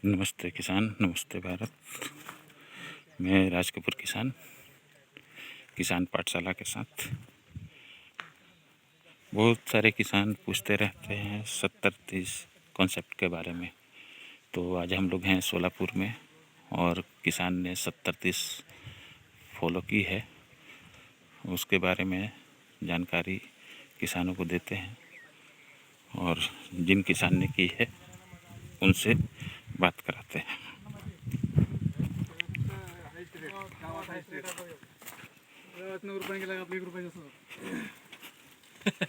नमस्ते किसान, नमस्ते भारत। मैं राज कपूर किसान पाठशाला के साथ। बहुत सारे किसान पूछते रहते हैं 70-30 कॉन्सेप्ट के बारे में। तो आज हम लोग हैं सोलापुर में और किसान ने 70-30 फॉलो की है। उसके बारे में जानकारी किसानों को देते हैं और जिन किसान ने की है उनसे बात कराते हैं।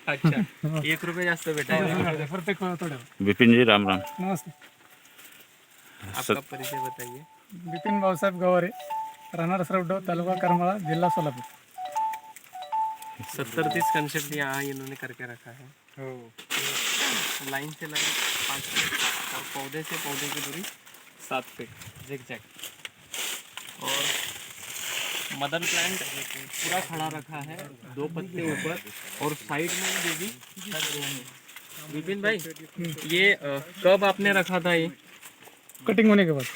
अच्छा, 1 रुपये जास्त भेटायला। विपिन जी राम राम। नमस्ते। आपका परिचय बताइए। बिपिन भाऊसाहेब गवारे, राहणार सरवडो, तालुका करमाळा, जिल्हा सोलापूर। 70-30 कंसेप्ट यहाँ इन्होंने करके रखा है। लाइन से लगा 5 फीट और पौधे से पौधे की दूरी 7 फीट zigzag। और मदर प्लांट पूरा खड़ा रखा है, 2 पत्ते ऊपर और साइड में जो भी। विपिन भाई, ये कब आपने रखा था ये? कटिंग होने के बाद।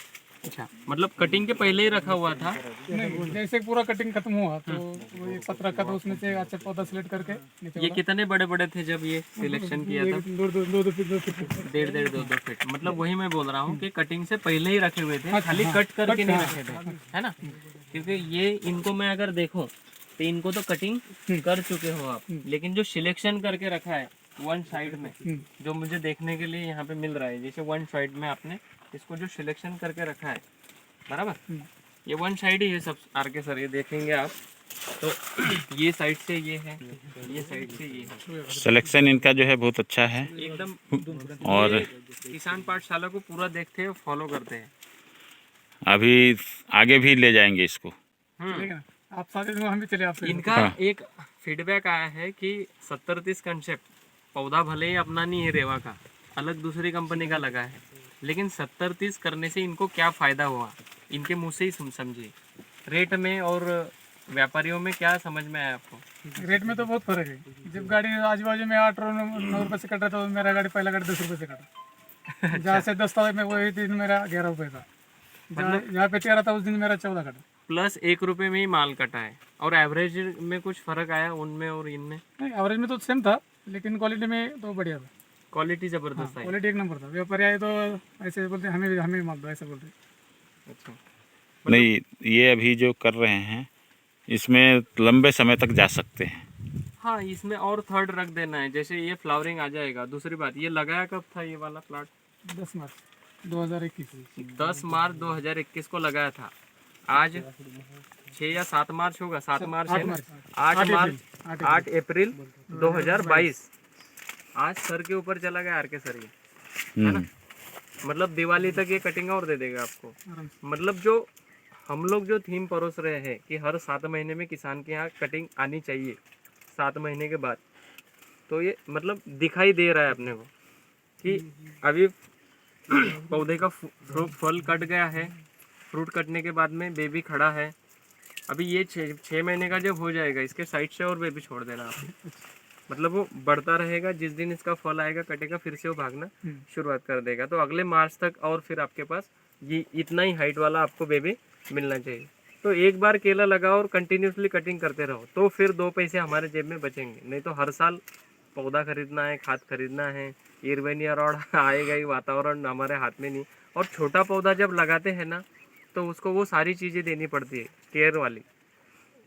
अच्छा, मतलब कटिंग के पहले ही रखा हुआ था? नहीं, जैसे पूरा कटिंग खत्म हुआ तो वो एक 17 रखा था, उसमें से अच्छा पौधा सिलेक्ट करके नीचे ये कितने बड़े बड़े थे जब ये सिलेक्शन किया था? 2 फीट 1.5-2 फीट। मतलब वही मैं बोल रहा हूँ कि कटिंग से पहले ही रखे हुए थे, खाली कट करके नहीं रखे थे, है ना? क्योंकि ये इनको मैं अगर देखूं तो इनको तो कटिंग कर चुके हो आप, लेकिन जो सिलेक्शन करके रखा है वन साइड में, जो मुझे देखने के लिए यहाँ पे मिल रहा है, जैसे वन साइड में आपने इसको जो सिलेक्शन करके रखा है, बराबर, ये वन साइड ही है सब। आर के सर, ये देखेंगे आप तो ये साइड से ये है, ये साइड से ये है। सिलेक्शन इनका जो है बहुत अच्छा है एकदम। और ये किसान पाठशाला को पूरा देखते हैं, फॉलो करते हैं। अभी आगे भी ले जाएंगे इसको। आप साथ में हम भी चले आपसे। इनका एक फीडबैक आया है कि 70-30 कंसेप्ट पौधा भले ही अपना नहीं है, रेवा का अलग दूसरी कंपनी का लगा है, लेकिन 70-30 करने से इनको क्या फ़ायदा हुआ, इनके मुंह से ही समझिए। रेट में और व्यापारियों में क्या समझ में आया आपको? रेट में तो बहुत फर्क है। जब गाड़ी आजू बाजू में 8-9 रुपये से कट रहा था, तो मेरा गाड़ी पहला गाड़ी 10 रुपये से कटा। जहाँ से 10 था मैं वही दिन मेरा 11 रुपये था। जहाँ पे 13 था उस दिन मेरा 14 कटा। प्लस 1 रुपये में ही माल कटा है। और एवरेज में कुछ फर्क आया उनमें और इनमें? नहीं, एवरेज में तो सेम था, लेकिन क्वालिटी में तो बढ़िया था। क्वालिटी ज़बरदस्त है। क्वालिटी एक नंबर था। व्यापारी आए तो ऐसे बोलते हमें माल दो, ऐसा बोलते। अच्छा, नहीं, ये अभी जो कर रहे हैं इसमें लंबे समय तक जा सकते हैं। हाँ, इसमें और थर्ड रख देना है, जैसे ये फ्लावरिंग आ जाएगा। दूसरी बात, ये लगाया कब था ये वाला प्लाट? 10 मार्च 2021। 10 मार्च 2021 को लगाया था। आज 6 या 7 मार्च होगा, 7 मार्च है ना? 8 अप्रैल 2022। आज सर के ऊपर चला गया, आर के सर, ये है ना? मतलब दिवाली तक ये कटिंग और दे देगा आपको। मतलब जो हम लोग जो थीम परोस रहे हैं कि हर 7 महीने में किसान के यहाँ कटिंग आनी चाहिए, 7 महीने के बाद, तो ये मतलब दिखाई दे रहा है अपने को कि अभी पौधे का फल कट गया है, फ्रूट कटने के बाद में बेबी खड़ा है। अभी ये 6 महीने का जब हो जाएगा, इसके साइड से और बेबी छोड़ देना आप। मतलब वो बढ़ता रहेगा, जिस दिन इसका फल आएगा कटेगा, फिर से वो भागना शुरुआत कर देगा। तो अगले मार्च तक और फिर आपके पास ये इतना ही हाइट वाला आपको बेबी मिलना चाहिए। तो एक बार केला लगाओ और कंटिन्यूसली कटिंग करते रहो, तो फिर 2 पैसे हमारे जेब में बचेंगे। नहीं तो हर साल पौधा खरीदना है, खाद खरीदना है, इरवेनिया रॉड आएगा ही, वातावरण हमारे हाथ में नहीं। और छोटा पौधा जब लगाते हैं ना, तो उसको वो सारी चीज़ें देनी पड़ती है केयर वाली।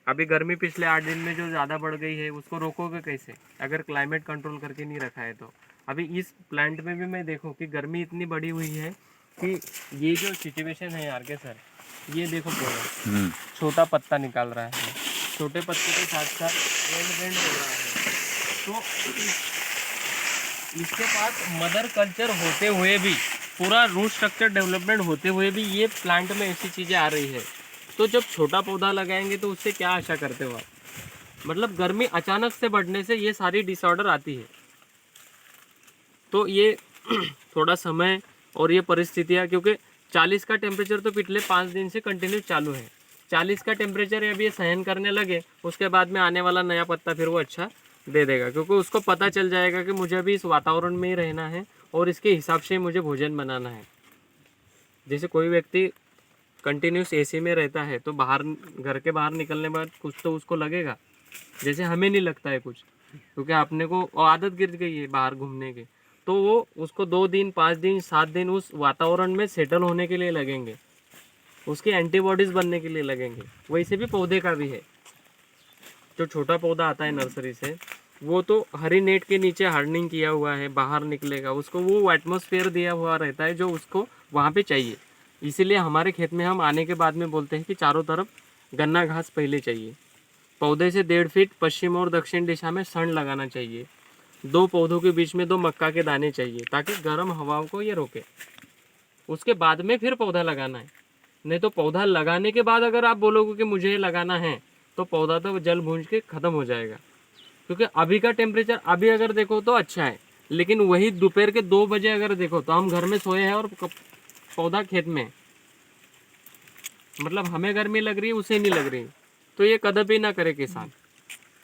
अभी गर्मी पिछले 8 दिन में जो ज़्यादा बढ़ गई है, उसको रोकोगे कैसे अगर क्लाइमेट कंट्रोल करके नहीं रखा है तो? अभी इस प्लांट में भी मैं देखो कि गर्मी इतनी बढ़ी हुई है कि ये जो सिचुएशन है यार के सर, ये देखो पौधा छोटा पत्ता निकाल रहा है, छोटे पत्ते के साथ साथ एंड हो रहा है। तो इसके पास मदर कल्चर होते हुए भी, पूरा रूट स्ट्रक्चर डेवलपमेंट होते हुए भी ये प्लांट में ऐसी चीज़ें आ रही है। तो जब छोटा पौधा लगाएंगे तो उससे क्या आशा करते हो आप? मतलब गर्मी अचानक से बढ़ने से ये सारी डिसऑर्डर आती है। तो ये थोड़ा समय और ये परिस्थितियाँ, क्योंकि 40 का टेम्परेचर तो पिछले 5 दिन से कंटिन्यू चालू है। 40 का टेम्परेचर अभी ये सहन करने लगे, उसके बाद में आने वाला नया पत्ता फिर वो अच्छा दे देगा, क्योंकि उसको पता चल जाएगा कि मुझे अभी इस वातावरण में ही रहना है और इसके हिसाब से मुझे भोजन बनाना है। जैसे कोई व्यक्ति कंटिन्यूस एसी में रहता है तो बाहर, घर के बाहर निकलने के बाद कुछ तो उसको लगेगा, जैसे हमें नहीं लगता है कुछ, क्योंकि अपने को आदत गिर गई है बाहर घूमने की। तो वो उसको 2 दिन, 5 दिन, 7 दिन उस वातावरण में सेटल होने के लिए लगेंगे, उसकी एंटीबॉडीज बनने के लिए लगेंगे। वैसे भी पौधे का भी है। जो छोटा पौधा आता है नर्सरी से, वो तो हरी नेट के नीचे हार्डनिंग किया हुआ है, बाहर निकलेगा, उसको वो एटमॉस्फेयर दिया हुआ रहता है जो उसको वहाँ पे चाहिए। इसीलिए हमारे खेत में हम आने के बाद में बोलते हैं कि चारों तरफ गन्ना घास पहले चाहिए। पौधे से 1.5 फीट पश्चिम और दक्षिण दिशा में सन लगाना चाहिए। 2 पौधों के बीच में 2 मक्का के दाने चाहिए ताकि गर्म हवाओं को ये रोके। उसके बाद में फिर पौधा लगाना है। नहीं तो पौधा लगाने के बाद अगर आप बोलोगे कि मुझे ये लगाना है, तो पौधा तो जल भूंज के ख़त्म हो जाएगा। क्योंकि अभी का टेम्परेचर अभी अगर देखो तो अच्छा है, लेकिन वही दोपहर के 2 बजे अगर देखो तो हम घर में सोए हैं और पौधा खेत में, मतलब हमें गर्मी लग रही है, उसे नहीं लग रही। तो ये कदम ही ना करे किसान।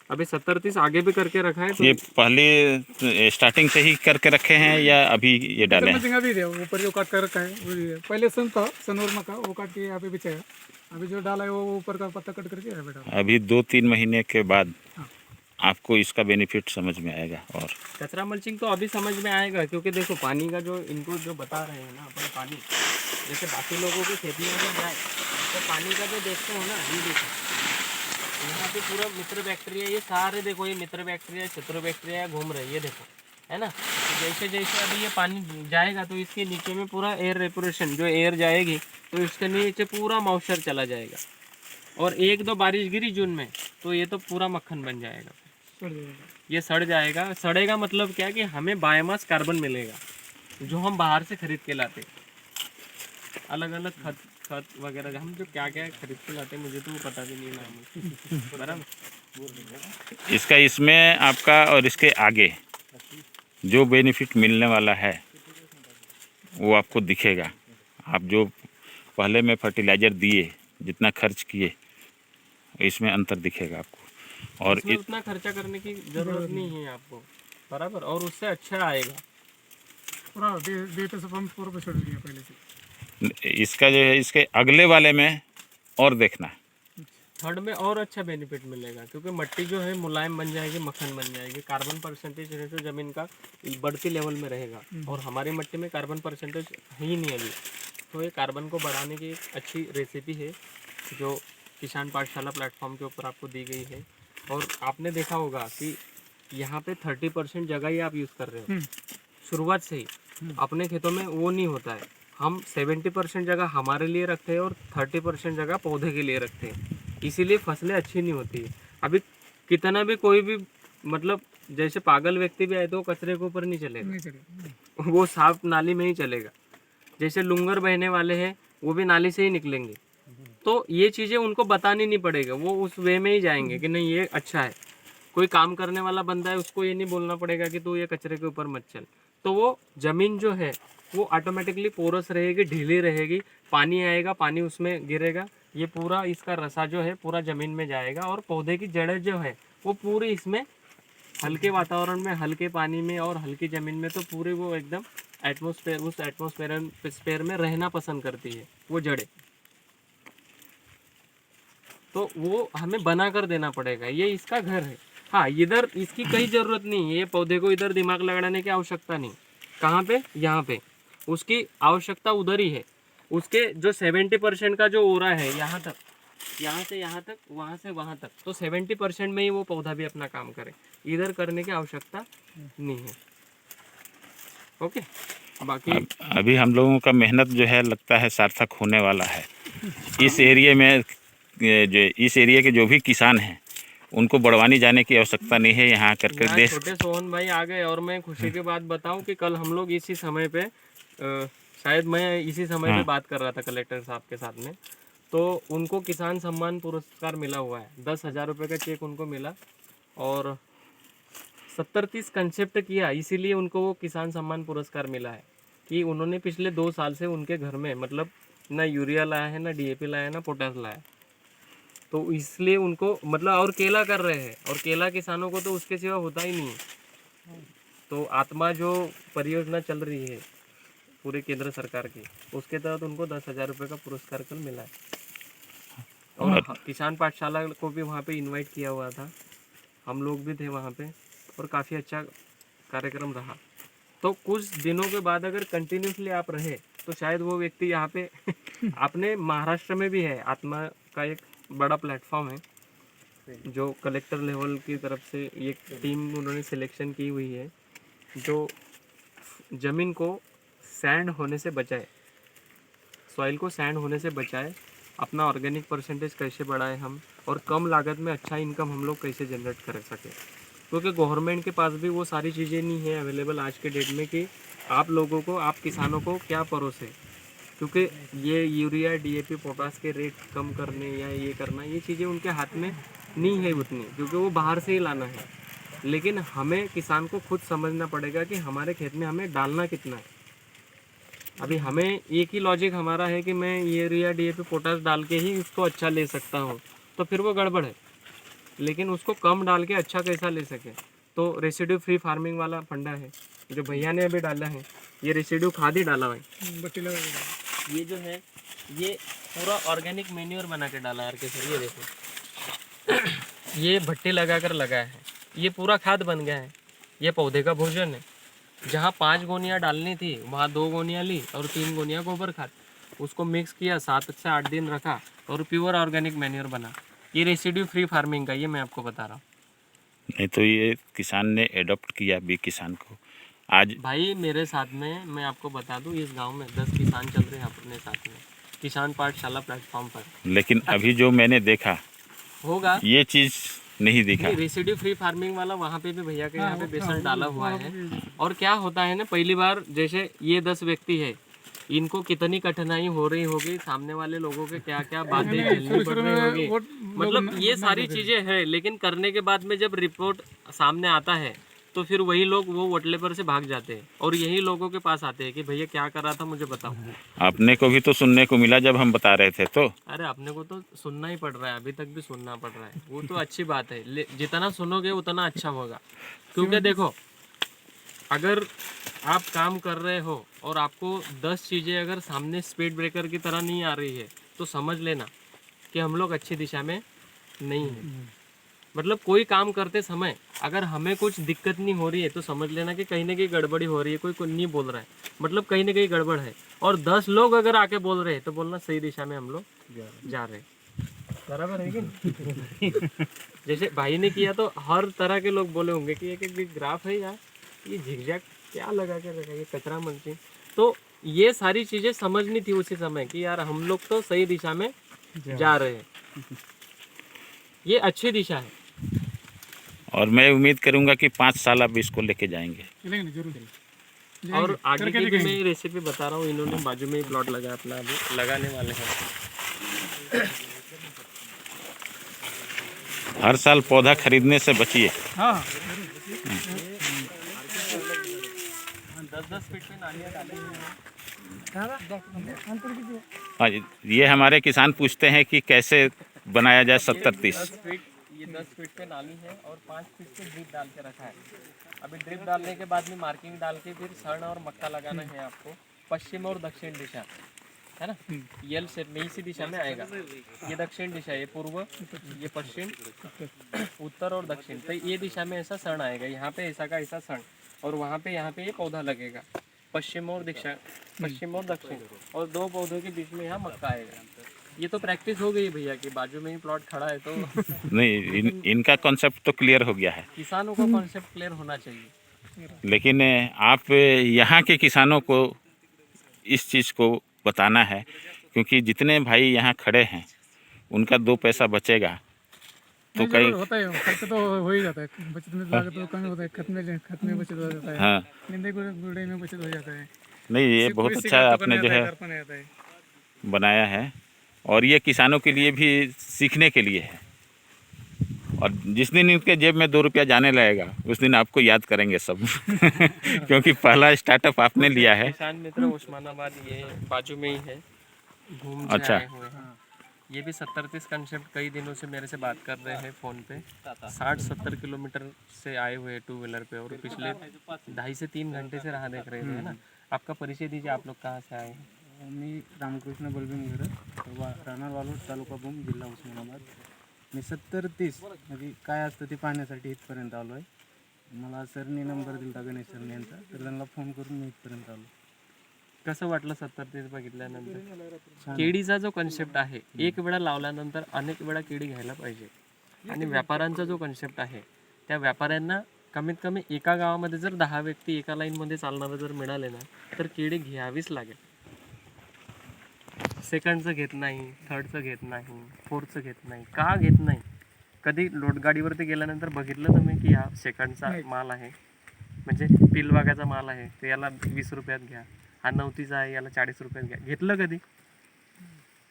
अभी 70-30 आगे भी करके रखा है। तो ये पहले स्टार्टिंग से ही करके रखे हैं या अभी ये डाले हैं? अभी दे ऊपर जो काट कर रखा है वो ये। पहले सन था सनोर मका, वो काट के यहाँ पे बिछाया। अभी जो डाला है वो ऊपर का पत्ता कट करके है बेटा। अभी 2-3 महीने के बाद हाँ। आपको इसका बेनिफिट समझ में आएगा। और कचरा मल्चिंग तो अभी समझ में आएगा, क्योंकि देखो पानी का जो इनको जो बता रहे हैं ना अपन, पानी जैसे बाकी लोगों की खेती में अगर जाए तो पानी का जो देखते हो ना, ये देखो यहाँ पे पूरा मित्र बैक्टीरिया, ये सारे देखो, ये मित्र बैक्टीरिया, शत्रु बैक्टीरिया घूम रहे हैं, ये देखो, है ना। तो जैसे जैसे अभी ये पानी जाएगा तो इसके नीचे में पूरा एयर रेपुरेशन, जो एयर जाएगी तो इसके नीचे पूरा मॉइस्चर चला जाएगा। और 1-2 बारिश गिरी जून में तो ये तो पूरा मक्खन बन जाएगा, ये सड़ जाएगा। सड़ेगा मतलब क्या कि हमें बायोमास कार्बन मिलेगा, जो हम बाहर से खरीद के लाते, अलग अलग खत वगैरह हम जो क्या क्या खरीद के लाते, मुझे तो वो पता भी नहीं नाम। बराबर। इसका इसमें आपका और इसके आगे जो बेनिफिट मिलने वाला है वो आपको दिखेगा। आप जो पहले में फर्टिलाइज़र दिए, जितना खर्च किए, इसमें अंतर दिखेगा आपको। और इसमें उतना खर्चा करने की जरूरत नहीं है आपको, बराबर, और उससे अच्छा आएगा। पूरा देते सब हम पूरा छोड़ दिया पहले से। इसका जो है, इसके अगले वाले में और देखना, थर्ड में और अच्छा बेनिफिट मिलेगा, क्योंकि मिट्टी जो है मुलायम बन जाएगी, मक्खन बन जाएगी। कार्बन परसेंटेज है तो ज़मीन का बढ़ती लेवल में रहेगा, और हमारी मिट्टी में कार्बन परसेंटेज है ही नहीं अभी। तो ये कार्बन को बढ़ाने की एक अच्छी रेसिपी है जो किसान पाठशाला प्लेटफॉर्म के ऊपर आपको दी गई है। और आपने देखा होगा कि यहाँ पे 30% जगह ही आप यूज़ कर रहे हो शुरुआत से ही। अपने खेतों में वो नहीं होता है, हम 70% जगह हमारे लिए रखते हैं और 30% जगह पौधे के लिए रखते हैं, इसीलिए फसलें अच्छी नहीं होती है। अभी कितना भी कोई भी मतलब जैसे पागल व्यक्ति भी आए तो कचरे के ऊपर नहीं चलेगा, वो साफ नाली में ही चलेगा। जैसे लुंगर बहने वाले हैं वो भी नाली से ही निकलेंगे। तो ये चीज़ें उनको बतानी नहीं पड़ेगा, वो उस वे में ही जाएंगे कि नहीं ये अच्छा है। कोई काम करने वाला बंदा है, उसको ये नहीं बोलना पड़ेगा कि तू ये कचरे के ऊपर मत चल। तो वो ज़मीन जो है वो ऑटोमेटिकली पोरस रहेगी, ढीली रहेगी, पानी आएगा, पानी उसमें गिरेगा, ये पूरा इसका रसा जो है पूरा ज़मीन में जाएगा, और पौधे की जड़ें जो है वो पूरी इसमें हल्के वातावरण में, हल्के पानी में और हल्की ज़मीन में, तो पूरे वो एकदम एटमॉस्फेयर, उस एटमॉस्फेयर में रहना पसंद करती है वो जड़ें। तो वो हमें बना कर देना पड़ेगा, ये इसका घर है। हाँ, इधर इसकी कहीं ज़रूरत नहीं है, ये पौधे को इधर दिमाग लगाने की आवश्यकता नहीं। कहाँ पे? यहाँ पे उसकी आवश्यकता उधर ही है। उसके जो 70% का जो ओरा है यहाँ तक, यहाँ से यहाँ तक, वहाँ से वहाँ तक, तो 70% में ही वो पौधा भी अपना काम करे, इधर करने की आवश्यकता नहीं है। ओके, बाकी अभी हम लोगों का मेहनत जो है लगता है सार्थक होने वाला है। इस एरिया में जो इस एरिया के जो भी किसान हैं उनको बड़वानी जाने की आवश्यकता नहीं है, यहाँ करके देश। छोटे सोहन भाई आ गए, और मैं खुशी की बात बताऊं कि कल हम लोग इसी समय पे शायद मैं इसी समय पे बात कर रहा था कलेक्टर साहब के साथ में, तो उनको किसान सम्मान पुरस्कार मिला हुआ है। 10,000 रुपये का चेक उनको मिला, और 70-30 कंसेप्ट किया, इसीलिए उनको वो किसान सम्मान पुरस्कार मिला है कि उन्होंने पिछले 2 साल से उनके घर में मतलब ना यूरिया लाया है, ना DAP लाया है, ना पोटास लाया, तो इसलिए उनको मतलब, और केला कर रहे हैं, और केला किसानों को तो उसके सिवा होता ही नहीं है। तो आत्मा जो परियोजना चल रही है पूरे केंद्र सरकार की, उसके तहत उनको 10,000 रुपये का पुरस्कार कल मिला है। और किसान पाठशाला को भी वहाँ पे इनवाइट किया हुआ था, हम लोग भी थे वहाँ पे, और काफ़ी अच्छा कार्यक्रम रहा। तो कुछ दिनों के बाद अगर कंटिन्यूसली आप रहे तो शायद वो व्यक्ति यहाँ पे अपने महाराष्ट्र में भी है, आत्मा का एक बड़ा प्लेटफॉर्म है जो कलेक्टर लेवल की तरफ से एक टीम उन्होंने सिलेक्शन की हुई है जो ज़मीन को सैंड होने से बचाए, सॉइल को सैंड होने से बचाए, अपना ऑर्गेनिक परसेंटेज कैसे बढ़ाए हम, और कम लागत में अच्छा इनकम हम लोग कैसे जनरेट कर सकें। क्योंकि गवर्नमेंट के पास भी वो सारी चीज़ें नहीं है अवेलेबल आज के डेट में कि आप लोगों को, आप किसानों को क्या परोसे। क्योंकि ये यूरिया डीएपी पोटास के रेट कम करने या ये करना, ये चीज़ें उनके हाथ में नहीं है उतनी, क्योंकि वो बाहर से ही लाना है। लेकिन हमें किसान को खुद समझना पड़ेगा कि हमारे खेत में हमें डालना कितना है। अभी हमें एक ही लॉजिक हमारा है कि मैं यूरिया डीएपी पोटास डाल के ही उसको अच्छा ले सकता हूँ, तो फिर वो गड़बड़ है। लेकिन उसको कम डाल के अच्छा कैसा ले सके, तो रेसिड्यू फ्री फार्मिंग वाला फंडा है जो भैया ने अभी डाला है। ये रेसिड्यू खाद ही डाला भाई, बट्टी लगा के। ये जो है ये पूरा ऑर्गेनिक मैन्योर बना के डाला है यार सर, ये देखो ये भट्टी लगा कर लगाया है, ये पूरा खाद बन गया है। ये पौधे का भोजन है। जहाँ 5 गोनियाँ डालनी थी वहाँ 2 गोनियाँ ली और 3 गोनियाँ गोबर खाद, उसको मिक्स किया, 7 से 8 दिन रखा और प्योर ऑर्गेनिक मैन्योर बना। ये रेसिड्यू फ्री फार्मिंग का, ये मैं आपको बता रहा हूँ। नहीं तो ये किसान ने एडॉप्ट किया बी किसान को। आज भाई मेरे साथ में मैं आपको बता दूं, इस गांव में 10 किसान चल रहे हैं अपने साथ में, किसान पाठशाला प्लेटफॉर्म पर। लेकिन अभी जो मैंने देखा होगा ये चीज़ नहीं दिखा। रेसिड्यू फ्री फार्मिंग वाला वहाँ पे भी भैया के यहाँ पे बेसन डाला हुआ है। और क्या होता है ना, पहली बार जैसे ये 10 व्यक्ति है, इनको कितनी कठिनाई हो रही होगी, सामने वाले लोगों के क्या क्या बातें झेलनी पड़ रही होगी, मतलब ये सारी चीजें हैं। लेकिन करने के बाद में जब रिपोर्ट सामने आता है तो फिर वही लोग वो वटले पर से भाग जाते हैं और यही लोगों के पास आते हैं कि भैया क्या कर रहा था मुझे बताओ। अपने को भी तो सुनने को मिला जब हम बता रहे थे तो। अरे अपने को तो सुनना ही पड़ रहा है, अभी तक भी सुनना पड़ रहा है, वो तो अच्छी बात है। जितना सुनोगे उतना अच्छा होगा। क्योंकि देखो अगर आप काम कर रहे हो और आपको 10 चीज़ें अगर सामने स्पीड ब्रेकर की तरह नहीं आ रही है तो समझ लेना कि हम लोग अच्छी दिशा में नहीं है। मतलब कोई काम करते समय अगर हमें कुछ दिक्कत नहीं हो रही है तो समझ लेना कि कहीं ना कहीं गड़बड़ी हो रही है, कोई नहीं बोल रहा है, मतलब कहीं ना कहीं गड़बड़ है। और 10 लोग अगर आके बोल रहे हैं तो बोलना सही दिशा में हम लोग जा रहे हैं। बराबर है कि नहीं? जैसे भाई ने किया तो हर तरह के लोग बोले होंगे कि एक ग्राफ है यार, ये झिकझैक क्या लगा के रखा, ये कचरा मंची। तो ये सारी चीजें समझनी थी उसी समय कि यार हम लोग तो सही दिशा में जा रहे हैं, ये अच्छी दिशा है। और मैं उम्मीद करूंगा कि 5 साल अब इसको लेके जाएंगे। चलेंगे जरूर। और आगे की भी मैं रेसिपी बता रहा हूँ, इन्होंने बाजू में ही प्लॉट लगाया अपना, अभी लगाने वाले हैं। हर साल पौधा खरीदने से बचिए। हाँ 10-10 फीट पे नालियाँ डाली हैं। हाँ, ये हमारे किसान पूछते हैं कि कैसे बनाया जाए 70-30। 10 फीट, ये 10 फीट पे नाली है और 5 फीट पे ड्रिप डाल के रखा है। अभी ड्रिप डालने के बाद में मार्किंग डाल के फिर सर्ण और मक्का लगाना है आपको, पश्चिम और दक्षिण दिशा, है ना। यल से में इसी दिशा में आएगा। ये दक्षिण दिशा, ये पूर्व, ये पश्चिम, उत्तर और दक्षिण, तो ये दिशा में ऐसा सर्ण आएगा। यहाँ पे ऐसा का ऐसा सर्ण, और वहाँ पे यहाँ पे ये पौधा लगेगा, पश्चिम और दिशा, पश्चिम और दक्षिण, और 2 पौधों के बीच में यहाँ मक्का आएगा। ये तो प्रैक्टिस हो गई भैया की, बाजू में ही प्लॉट खड़ा है तो नहीं इनका कॉन्सेप्ट तो क्लियर हो गया है। किसानों को कॉन्सेप्ट क्लियर होना चाहिए। लेकिन आप यहाँ के किसानों को इस चीज़ को बताना है, क्योंकि जितने भाई यहाँ खड़े हैं उनका 2 पैसा बचेगा तो कई होता है, खर्च तो हो ही जाता है, बचत में लागत तो कम होता है, खत में बचत हो जाता है। हाँ निंदे गुड़े में बचत हो जाता है। नहीं ये बहुत अच्छा आपने जो है बनाया है, और ये किसानों के लिए भी सीखने के लिए है। और जिस दिन इनके जेब में 2 रुपया जाने लगेगा उस दिन आपको याद करेंगे सब क्योंकि पहला स्टार्टअप आपने लिया है। किसान मित्र उस्मानाबाद, ये बाजू में ही है, घूम अच्छा। आए हुए हैं। ये भी 70-30 कंसेप्ट कई दिनों से मेरे से बात कर रहे हैं फ़ोन पे। 60-70 किलोमीटर से आए हुए 2 व्हीलर पे, और पिछले 2.5 से 3 घंटे से राह देख रहे थे, है ना। आपका परिचय दीजिए, आप लोग कहाँ से आए हैं? मी रामकृष्ण बलबीन घरत राहणार वालोड तालुका भूम जिल्हा उस्मानाबाद. मी 70-30 म्हणजे काय असतं ते पाहण्यासाठी इथपर्यंत आलो आहे. मला सरनी नंबर दिला गणेश सरनी यांचा, तर त्यांना फोन करून मी इथपर्यंत आलो. कसं वाटलं 70-30 बघितल्यानंतर? केळीचा जो कन्सेप्ट आहे, एक वेळा लावल्यानंतर अनेक वेळा केळी घ्यायला पाहिजे. आणि व्यापाऱ्यांचा जो कन्सेप्ट आहे, त्या व्यापाऱ्यांना कमीत कमी एका गावामध्ये जर 10 व्यक्ती एका लाईनमध्ये चालणारे जर मिळाले ना, तर केळी घ्यावीच लागेल. सेकंडचं घेत नाही, थर्डचं घेत नाही, फोर्थचं घेत नाही. का घेत नाही? कधी लोटगाडीवरती गेल्यानंतर बघितलं तुम्ही की हा सेकंडचा माल आहे, म्हणजे पिलवागाचा माल आहे, तर याला 20 रुपयात घ्या. हा 9तीचा आहे, याला 40 रुपयात घ्या. घेतलं कधी?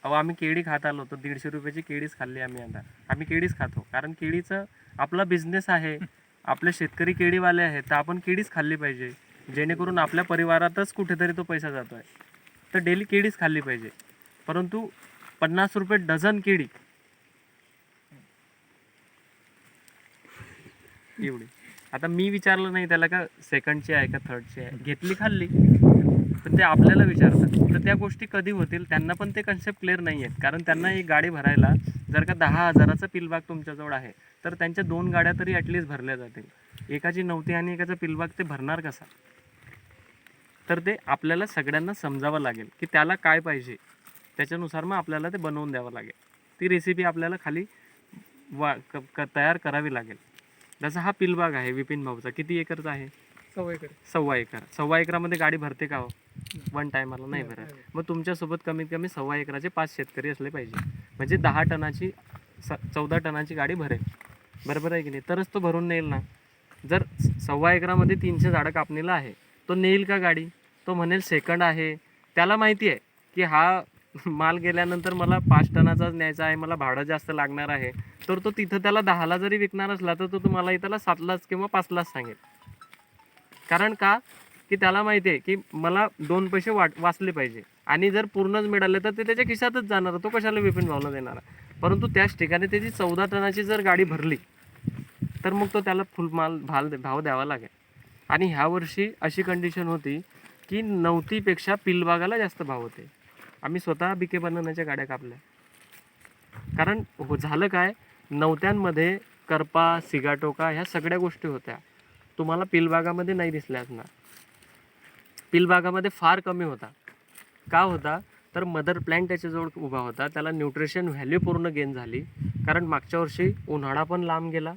अहो, आम्ही केळी खात आलो होतो, 150 रुपयाची केळीच खाल्ली आम्ही. आता आम्ही केळीच खातो, कारण केळीचं आपला बिझनेस आहे, आपले शेतकरी केळीवाले आहेत, तर आपण केळीच खाल्ली पाहिजे, जेणेकरून आपल्या परिवारातच कुठेतरी तो पैसा जातो आहे. तर डेली केळीच खाल्ली पाहिजे. परंतु 50 रुपये डझन केळी एवढी. आता मी विचारलं नाही त्याला का सेकंडची आहे का थर्डची आहे, घेतली खाल्ली. तर ते आपल्याला विचारतात. तर त्या गोष्टी कधी होतील? त्यांना पण ते कन्सेप्ट क्लिअर नाही आहेत. कारण त्यांना एक गाडी भरायला जर का 10,000चा पिलबाग तुमच्याजवळ आहे, तर त्यांच्या 2 गाड्या तरी ॲटलिस्ट भरल्या जातील. एकाची 9ती आणि एकाचा पिलबाग ते भरणार कसा? तर ते आपल्याला सगळ्यांना समजावं लागेल की त्याला काय पाहिजे, त्याच्यानुसार मग आपल्याला ते बनवून द्यावं लागेल. ती रेसिपी आपल्याला खाली तयार करावी लागेल. जसा हा पिलबाग आहे विपिन भाऊचा, किती एकरचा आहे? 1.25 एकर. 1.25 एकर. 1.25 एकरामध्ये गाडी भरते का हो? वन टायमाला नाही भरत. मग तुमच्यासोबत कमीत कमी 1.25 एकराचे 5 शेतकरी असले पाहिजे, म्हणजे 10 टनाची 14 टनाची गाडी भरेल. बरोबर आहे की नाही? तरच तो भरून नेईल ना. जर 1.25 एकरामध्ये 300 झाडं कापणीला आहे, तो नेईल का गाडी? तो म्हणेल सेकंड आहे. त्याला माहिती आहे की हा माल गेल्यानंतर मला 5 टनाचाच न्यायचा आहे, मला भाडं जास्त लागणार आहे. तर तो तिथं त्याला 10ला जरी विकणार असला, तर तो तुम्हाला इथला 7लाच किंवा 5लाच सांगेल. कारण का? की त्याला माहिती आहे की मला 2 पैसे वाचले पाहिजे, आणि जर पूर्णच मिळाले तर ते त्याच्या खिशातच जाणार. तो कशाला विपिन भावला देणार? परंतु त्याच ठिकाणी त्याची 14 टनाची जर गाडी भरली, तर मग तो त्याला फुल माल भाव द्यावा लागेल. आणि ह्या वर्षी अशी कंडिशन होती की 9तीपेक्षा पिलबागाला जास्त भाव होते. आम्ही स्वतः बिके बनवण्याच्या गाड्या कापल्या. कारण झालं काय, 9त्यांमध्ये करपा, सिगाटोका ह्या सगळ्या गोष्टी होत्या. तुम्हाला पिलबागामध्ये नाही दिसल्या असणार. पिलबागामध्ये फार कमी होता. का होता? तर मदर प्लॅन्ट त्याच्याजवळ उभा होता, त्याला न्यूट्रिशन व्हॅल्यू पूर्ण गेन झाली. कारण मागच्या वर्षी उन्हाळा पण लांब गेला,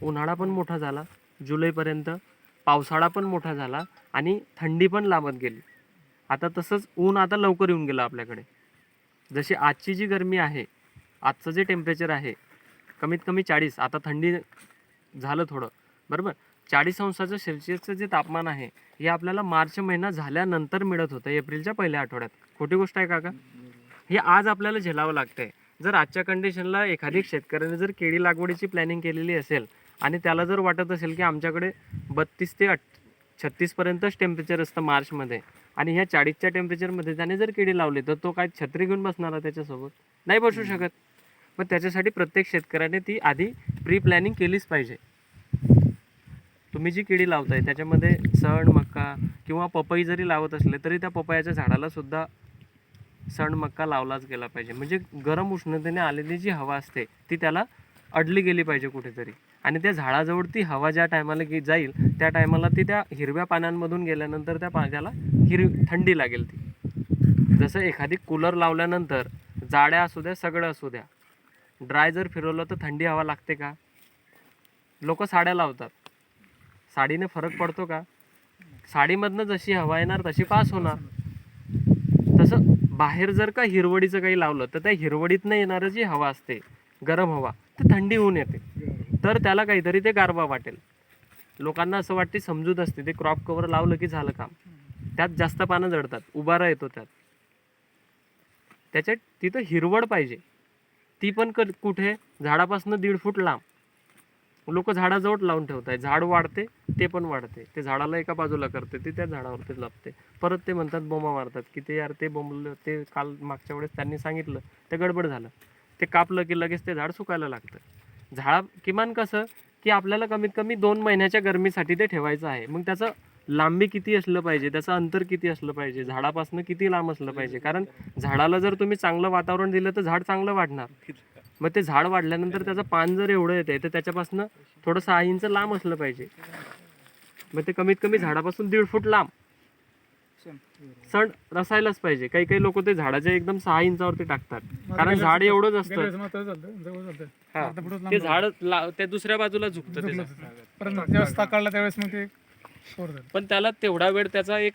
उन्हाळा पण मोठा झाला जुलैपर्यंत, पावसाळा पण मोठा झाला, आणि थंडी पण लांबत गेली. आता तसंच ऊन आता लवकर येऊन गेलं आपल्याकडे. जशी आजची जी गरमी आहे, आजचं जे टेम्परेचर आहे कमीत कमी 40, आता थंडी झालं थोडं, बरोबर, 40°C जे तापमान आहे हे आपल्याला मार्च महिना झाल्यानंतर मिळत होतं, एप्रिलच्या पहिल्या आठवड्यात. खोटी गोष्ट आहे काका? हे आज आपल्याला झेलावं लागतंय. जर आजच्या कंडिशनला एखादी शेतकऱ्याने जर केळी लागवडीची प्लॅनिंग केलेली असेल, आणि त्याला जर वाटत असेल की आमच्याकडे 32 ते 36पर्यंतच टेम्परेचर असतं मार्चमध्ये, आणि ह्या 40च्या टेम्परेचरमध्ये त्याने जर केळी लावली, तर तो काय छत्री घेऊन बसणार आहे त्याच्यासोबत? नाही बसू शकत. मग त्याच्यासाठी प्रत्येक शेतकऱ्याने ती आधी प्री प्लॅनिंग केलीच पाहिजे. तुम्ही जी केळी लावताय त्याच्यामध्ये सण, मका किंवा पपई जरी लावत असले, तरी त्या पपयाच्या झाडाला सुद्धा सण, मका लावलाच गेला पाहिजे. म्हणजे गरम उष्णतेने आलेली जी हवा असते ती त्याला अडली गेली पाहिजे कुठेतरी, आणि त्या झाडाजवळ ती हवा ज्या टायमाला जाईल त्या टायमाला ती त्या हिरव्या पानांमधून गेल्यानंतर त्या पाण्याला थंडी लागेल. ती जसं एखादी कूलर लावल्यानंतर जाड्या असू द्या, सगळं असू द्या, ड्राय जर फिरवलं तर थंडी हवा लागते का? लोक साड्या लावतात, साडीने फरक पडतो का? साडीमधनं जशी हवा येणार तशी पास होणार. तसं बाहेर जर का हिरवडीचं काही लावलं, तर त्या हिरवडीतनं येणारं जी हवा असते, गरम हवा, ती थंडी होऊन येते. तर त्याला काहीतरी ते गारवा वाटेल. लोकांना असं वाटते, समजूत असते, ते क्रॉप कव्हर लावलं की झालं काम. त्यात जास्त पानं जळतात, उभारा येतो त्यात. त्याच्यात तिथं हिरवड पाहिजे, ती पण कुठे? झाडापासून 1.5 फूट लांब. लोक झाडाजवळ लावून ठेवत आहे, झाड वाढते, ते पण वाढते, ते झाडाला एका बाजूला करते, ते त्या झाडावरती लपते. परत ते म्हणतात, बोंबा मारतात की ते यार ते बोंबलं, ते काल मागच्या वेळेस त्यांनी सांगितलं, ते गडबड झालं, ते कापलं की लगेच ते झाड सुकायला लागतं. झाड किमान कसं की आपल्याला कमीत कमी 2 महिन्याच्या गरमीसाठी ते ठेवायचं आहे. मग त्याचं लांबी किती असलं पाहिजे, त्याचं अंतर किती असलं पाहिजे, झाडापासून किती लांब असलं पाहिजे. कारण झाडाला जर तुम्ही चांगलं वातावरण दिलं तर झाड चांगलं वाढणार. मग ते झाड वाढल्यानंतर त्याचं पान जर एवढं येते तर त्याच्यापासून थोडं 6 इंच लांब असलं पाहिजे. मग ते कमीत कमी झाडापासून 1.5 फूट लांब सण रसायलाच पाहिजे. काही काही लोक ते झाडाच्या एकदम 6 इंचावरती टाकतात, कारण झाड एवढंच असतं. हा, ते झाड ते दुसऱ्या बाजूला झुकतं ते झाड. ज्यावेळेस काढला त्यावेळेस मग ते cover झालं. पण त्याला तेवढा वेळ, त्याचा एक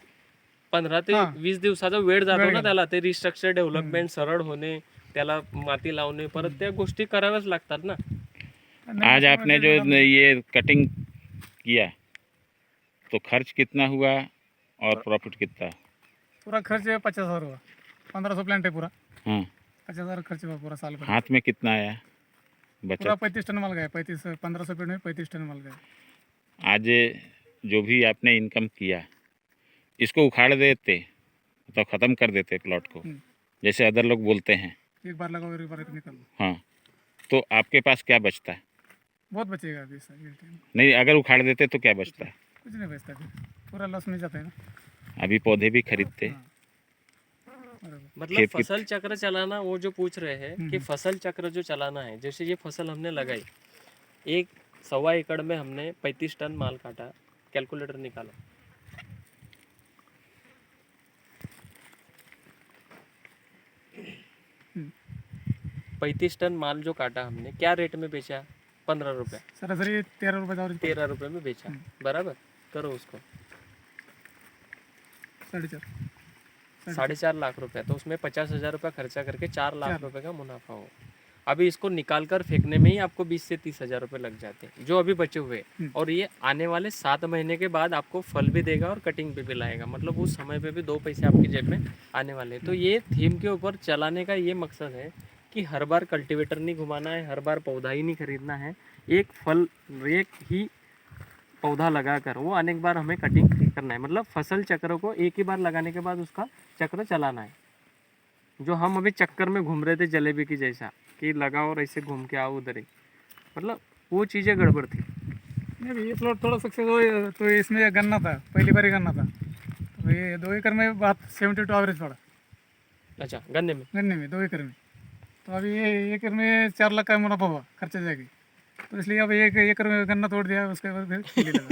15 ते 20 दिवसाचा वेळ जातो ना त्याला. ते रिस्ट्रक्चर डेव्हलपमेंट, सरळ होणे, त्याला माती लावणे, परत त्या गोष्टी कराव्याच लागतात ना. आज आपने जो ये कटिंग किया तो खर्च कितना हुआ और प्रॉफिट कितना? पूरा खर्च 50,000 हुआ. 1500 प्लांट है पूरा. हाँ, 50,000 खर्च हुआ पूरा साल का. हाथ में कितना आया पूरा बचत? 35 टन माल गया. 1500 पेड़ में 35 टन माल गया. आज जो भी आपने इनकम किया इसको उखाड़ देते तो ख़त्म कर देते प्लॉट को, जैसे अदर लोग बोलते हैं, एक बार लगाओ एक बार निकाल लो. हाँ, तो आपके पास क्या बचता है? बहुत बचेगा अभी इस टाइम. नहीं, अगर उखाड़ देते तो क्या बचता है? कुछ नहीं बचता फिर, पूरा लॉस में जाता है ना. अभी पौधे भी खरीदते, बराबर. मतलब खेत की- फसल चक्र चलाना, वो जो पूछ रहे हैं कि फसल चक्र जो चलाना है, जैसे ये फसल हमने लगाई, 1.25 एकड़ में हमने 35 टन माल काटा, कैलकुलेटर निकाला. 35 टन माल जो काटा हमने, क्या रेट में बेचा? 15 रुपये. सरासरी 13 रुपये एवरेज. 13 रुपये में बेचा. बराबर, करो उसको 4.5. 4.5 लाख रुपए. तो उसमें 50,000 रुपये खर्चा करके 4 लाख रुपए का मुनाफा हो. अभी इसको निकाल कर फेंकने में ही आपको 20 से 30,000 रुपये लग जाते हैं जो अभी बचे हुए. और ये आने वाले 7 महीने के बाद आपको फल भी देगा और कटिंग पे भी लाएगा. मतलब उस समय पे भी 2 पैसे आपकी जेब में आने वाले हैं. तो ये थीम के ऊपर चलाने का ये मकसद है कि हर बार कल्टीवेटर नहीं घुमाना है, हर बार पौधा ही नहीं खरीदना है. एक ही पौधा लगाकर वो अनेक बार हमें कटिंग करना है. मतलब फसल चक्र को एक ही बार लगाने के बाद उसका चक्र चलाना है. जो हम अभी चक्कर में घूम रहे थे जलेबी की जैसा, कि लगाओ और ऐसे घूम के आओ उधर ही, मतलब वो चीज़ें गड़बड़ थी. नहीं ये प्लॉट थोड़ा सक्सेस हो तो इसमें गन्ना था, पहली बार ही गन्ना था. तो ये 2 एकड़ में बात 72 एवरेज पड़ा अच्छा, गन्ने में गन्ने में 2 एकड़ में. तो अभी ये 1 एकड़ में 4 लाख का मुनाफा हुआ खर्चा जाएगी. तो इसलिए अब 1 एकड़ में गन्ना तोड़ दिया, उसके बाद फिर केले लगा.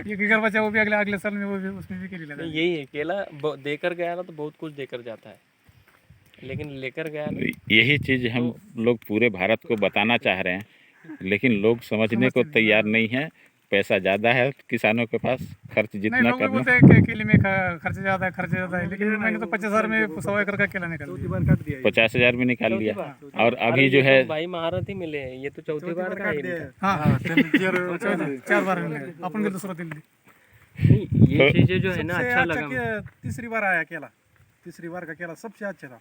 1 एकड़ बचा वो भी अगले साल में वो भी उसमें भी केले लगा. यही है, केला देकर गया ना तो बहुत कुछ देकर जाता है, लेकिन लेकर गया ना. यही चीज़ हम लोग पूरे भारत को बताना चाह रहे हैं, लेकिन लोग समझने को तैयार नहीं है. पैसा ज़्यादा है किसानों के पास, खर्च नहीं जितना लोग भी करना, बोलते हैं कि केले में खर्चा ज़्यादा है, लेकिन मैंने तो 50,000 में 100 एकड़ का केला निकाल दिया. 50,000 में निकाल लिया. और अभी जो है भाई महारथी मिले हैं, ये तो चौथी बार का है इनका. हाँ 4 बार मिले अपन गेलो सुरुवातीला. नहीं, ये चीजें जो है ना अच्छा लगा. तीसरी बार आया केला, तीसरी बार का केला सबसे अच्छा था.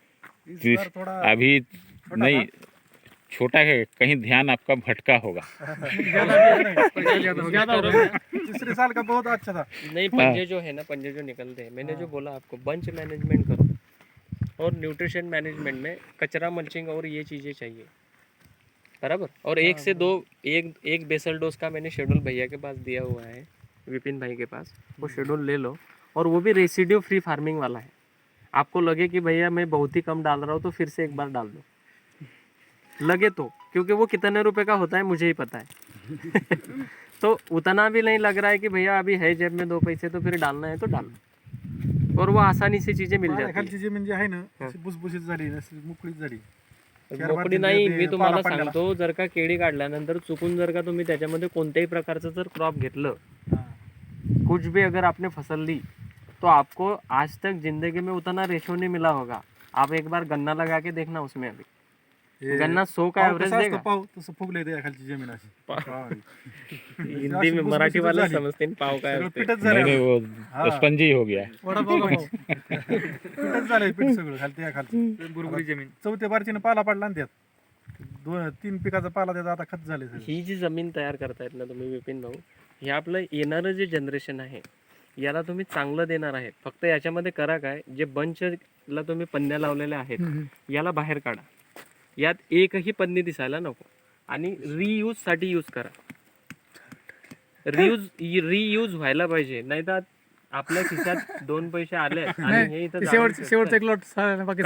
इस जिस- बार थोड़ा अभी नहीं छोटा है, कहीं ध्यान आपका भटका होगा. ज़्यादा हो गया. तीसरे साल का बहुत अच्छा था. नहीं, पंजे जो है ना, पंजे जो निकलते हैं, मैंने जो बोला आपको, बंच मैनेजमेंट करो और न्यूट्रिशन मैनेजमेंट में कचरा मल्चिंग और ये चीज़ें चाहिए. बराबर. और 1 से 2 एक बेसल डोज का मैंने शेड्यूल भैया के पास दिया हुआ है, विपिन भाई के पास. वो शेड्यूल ले लो, और वो भी रेसिड्यू फ्री फार्मिंग वाला है. आपको लगे कि भैया मैं बहुत ही कम डाल रहा हूँ तो फिर से एक बार डाल दो, लगे तो, क्योंकि वो कितने रुपए का होता है मुझे ही पता है. तो उतना भी नहीं लग रहा है कि भैया अभी है जेब में 2 पैसे तो फिर डालना है तो डालो, और वो आसानी से चीजें मिल जाती खालची जमीन जी आहे ना अशी भुसभुशीत झाली, अशी मोकळीच झाली. हैं. मोकळी नाही, मी तुम्हाला सांगतो, जर का केळी काढल्यानंतर चुकून जर का तुम्ही त्याच्यामध्ये कोणत्याही प्रकारचं जर क्रॉप घेतलं, कुछ भी अगर आपने फसल ली, तो आपको आज तक जिंदगी में उतना रेशो नहीं मिला होगा. आप एक बार गन्ना लगा के देखना, उसमें अभी गन्ना 100 का एवरेज देगा. पाव तसं फुगले ते खालची जमीन अशी. हिंदी में मराठी वाले समझते हैं पाव काय असते. पिठच नहीं झालं, नहीं, वो स्पंजी हो गया. वडापाव का भाव. पिठच झालंय पीठ सगळं खालती खालची बुरबुरी जमीन. चौथ्या बारचीनं पाला पडला ना त्यात 2-3 पिकाचा पाला त्याचा आता खत झाले सगळं. ही जी जमीन तयार करतायत ना तुम्ही विपिन भाऊ, हे आपलं येणारं जे जनरेशन आहे याला तुम्ही चांगलं देणार आहे. फक्त याच्यामध्ये करा काय, जे बंचला तुम्ही पन्न्या लावलेल्या आहेत याला बाहेर काढा, यात एकही पन्नी दिसायला नको, आणि रियूज साठी यूज करा. रियूज व्हायला पाहिजे, नाही तर आपल्या खिशात 2 पैसे आले आणि हे इथं शेवटचं एक लोट बाकी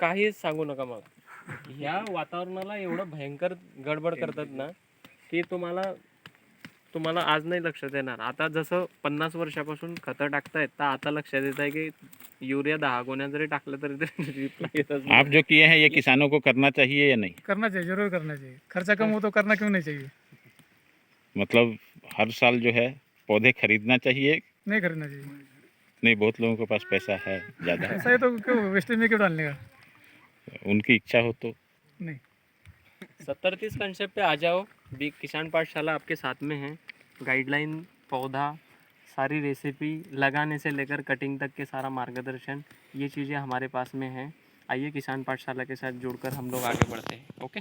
काहीच सांगू नका. मग ह्या वातावरणाला एवढं भयंकर गडबड करतात ना की तुम्हाला आज नाही लक्षात येणार. आता जसं 50 वर्षापासून खतं टाकतायत तर आता लक्षात येत आहे की युरिया 10 गोण्या जरी टाकलं तरी रिप्लाय येतच नाही. आप जो किए हैं ये किसानों को करना चाहिए या नहीं? करना चाहिए, जरूर करना चाहिए. खर्चा कम हो तो करना क्यों नहीं चाहिए? मतलब हर साल जो है पौधे खरीदना चाहिए? नहीं खरीदना चाहिए. नहीं, बहुत लोगों के पास पैसा है ज़्यादा, ऐसा है तो क्यों वेस्टेज में क्यों डालने का? उनकी इच्छा हो तो. नहीं. 70-30 कंसेप्ट पे आ जाओ. बी किसान पाठशाला आपके साथ में है. गाइडलाइन, पौधा, सारी रेसिपी, लगाने से लेकर कटिंग तक के सारा मार्गदर्शन, ये चीज़ें हमारे पास में हैं. आइए किसान पाठशाला के साथ जुड़कर हम लोग आगे बढ़ते हैं. ओके.